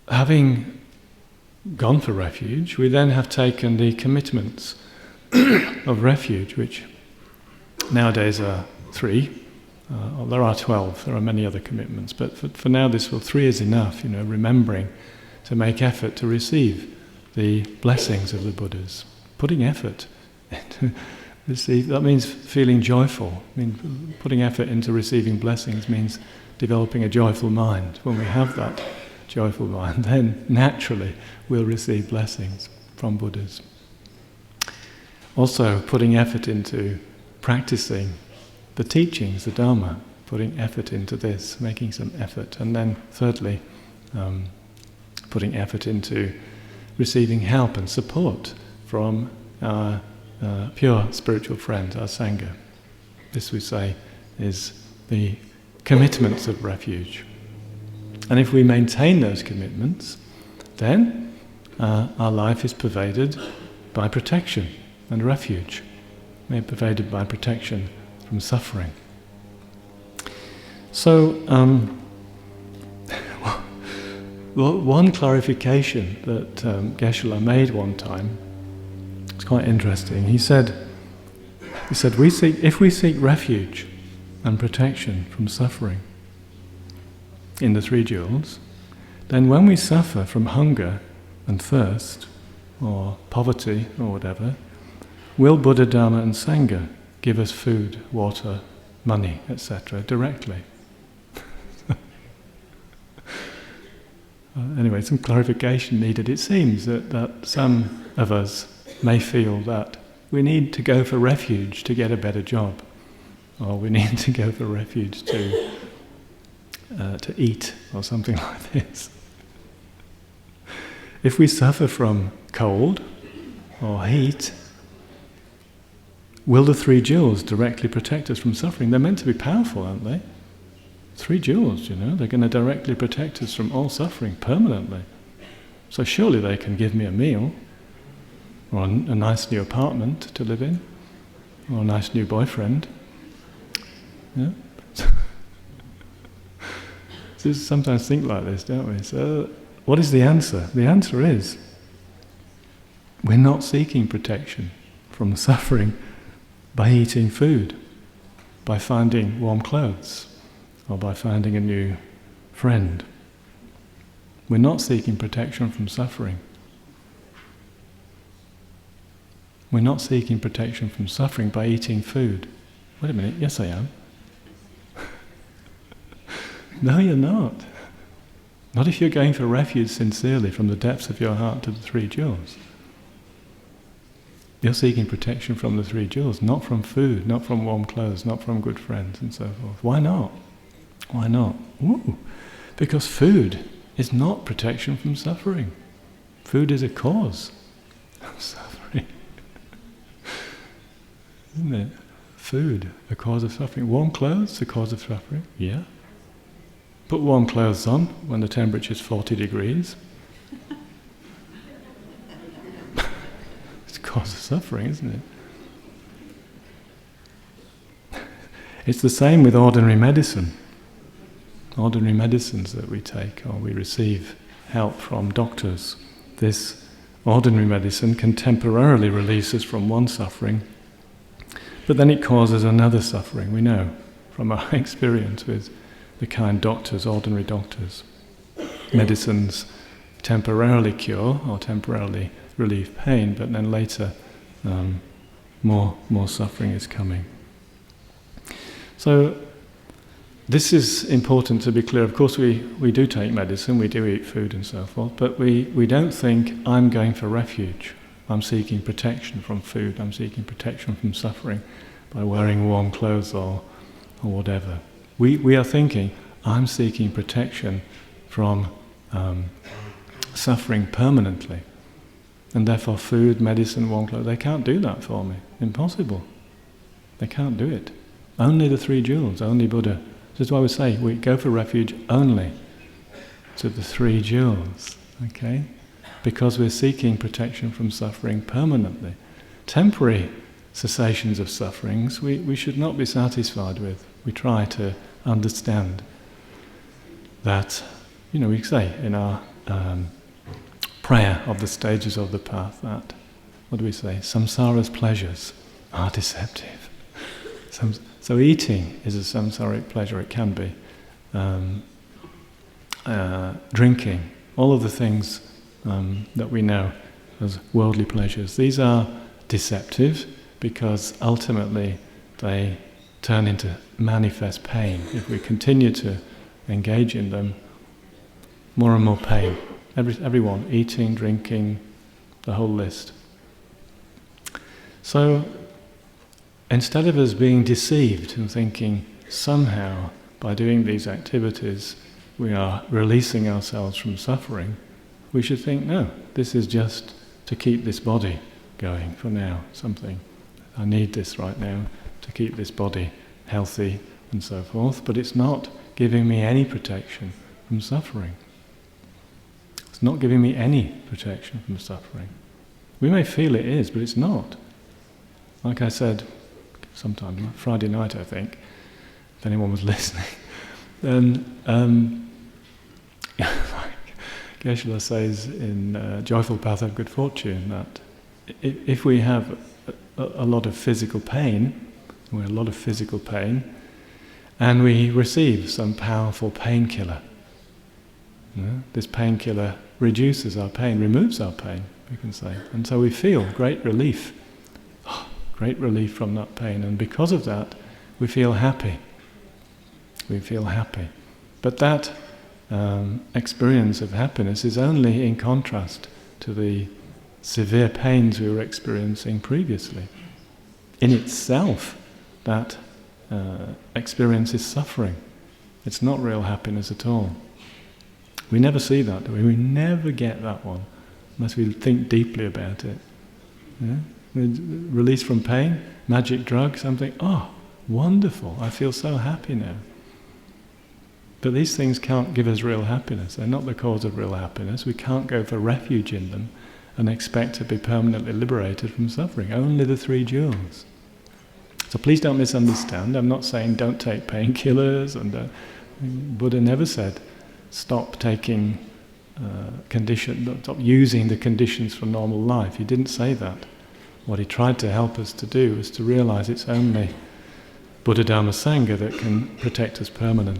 having gone for refuge, we then have taken the commitments of refuge, which nowadays are 3. There are 12, there are many other commitments, but for now 3 is enough, remembering to make effort to receive the blessings of the Buddhas. Putting effort into receive, that means feeling joyful. Putting effort into receiving blessings means developing a joyful mind. When we have that joyful mind, then naturally we'll receive blessings from Buddhas. Also, putting effort into practicing the teachings, the Dharma, putting effort into this, making some effort. And then thirdly, putting effort into receiving help and support from our pure spiritual friends, our Sangha. This, we say, is the commitments of refuge. And if we maintain those commitments, then our life is pervaded by protection and refuge. We're pervaded by protection from suffering. So, one clarification that Geshe-la made one time, it's quite interesting. He said, if we seek refuge and protection from suffering in the 3 jewels, then when we suffer from hunger and thirst, or poverty, or whatever, will Buddha, Dharma and Sangha give us food, water, money, etc. directly? Anyway, some clarification needed. It seems that some of us may feel that we need to go for refuge to get a better job, or we need to go for refuge to eat, or something like this. If we suffer from cold or heat, will the 3 jewels directly protect us from suffering? They're meant to be powerful, aren't they? 3 jewels, they're going to directly protect us from all suffering permanently. So surely they can give me a meal, or a nice new apartment to live in, or a nice new boyfriend. Yeah? So sometimes think like this, don't we? So what is the answer? The answer is, we're not seeking protection from suffering by eating food, by finding warm clothes, or by finding a new friend. We're not seeking protection from suffering. We're not seeking protection from suffering by eating food. Wait a minute, yes I am. No, you're not. Not if you're going for refuge sincerely from the depths of your heart to the 3 jewels. You're seeking protection from the 3 jewels, not from food, not from warm clothes, not from good friends and so forth. Why not? Why not? Ooh, because food is not protection from suffering. Food is a cause of suffering. Isn't it? Food, a cause of suffering. Warm clothes, a cause of suffering. Yeah. Put warm clothes on when the temperature is 40 degrees. It's a cause of suffering, isn't it? It's the same with ordinary medicine. Ordinary medicines that we take, or we receive help from doctors. This ordinary medicine can temporarily release us from one suffering, but then it causes another suffering. We know from our experience with the kind doctors, ordinary doctors. Medicines temporarily cure or temporarily relieve pain, but then later more suffering is coming. So this is important to be clear. Of course we do take medicine, we do eat food and so forth, but we don't think, I'm going for refuge. I'm seeking protection from food, I'm seeking protection from suffering by wearing warm clothes or whatever. We are thinking, I'm seeking protection from suffering permanently. And therefore food, medicine, warm clothes, they can't do that for me. Impossible. They can't do it. Only the 3 jewels, only Buddha. This is why we say we go for refuge only to the 3 jewels, okay? Because we're seeking protection from suffering permanently. Temporary cessations of sufferings we should not be satisfied with. We try to understand that, we say in our prayer of the stages of the path that, what do we say, samsara's pleasures are deceptive. So eating is a samsaric pleasure, it can be. Drinking, all of the things that we know as worldly pleasures, these are deceptive because ultimately they turn into manifest pain. If we continue to engage in them, more and more pain. Everyone, eating, drinking, the whole list. So instead of us being deceived and thinking somehow by doing these activities we are releasing ourselves from suffering, we should think, no, this is just to keep this body going for now, something. I need this right now to keep this body healthy and so forth, but it's not giving me any protection from suffering. It's not giving me any protection from suffering. We may feel it is, but it's not. Like I said, sometime Friday night, I think, if anyone was listening, then like Geshe-la says in Joyful Path of Good Fortune that if we have a lot of physical pain, and we receive some powerful painkiller, this painkiller reduces our pain, removes our pain, we can say, and so we feel great relief from that pain, and because of that we feel happy. But that experience of happiness is only in contrast to the severe pains we were experiencing previously. In itself, that experience is suffering. It's not real happiness at all. We never see that, do we? We never get that one, unless we think deeply about it. Yeah? Release from pain, magic drug, something, oh, wonderful, I feel so happy now. But these things can't give us real happiness. They're not the cause of real happiness. We can't go for refuge in them and expect to be permanently liberated from suffering. Only the three jewels. So please don't misunderstand. I'm not saying don't take painkillers, and Buddha never said stop taking stop using the conditions for normal life. He didn't say that. What he tried to help us to do is to realize it's only Buddha, Dharma, Sangha that can protect us permanently.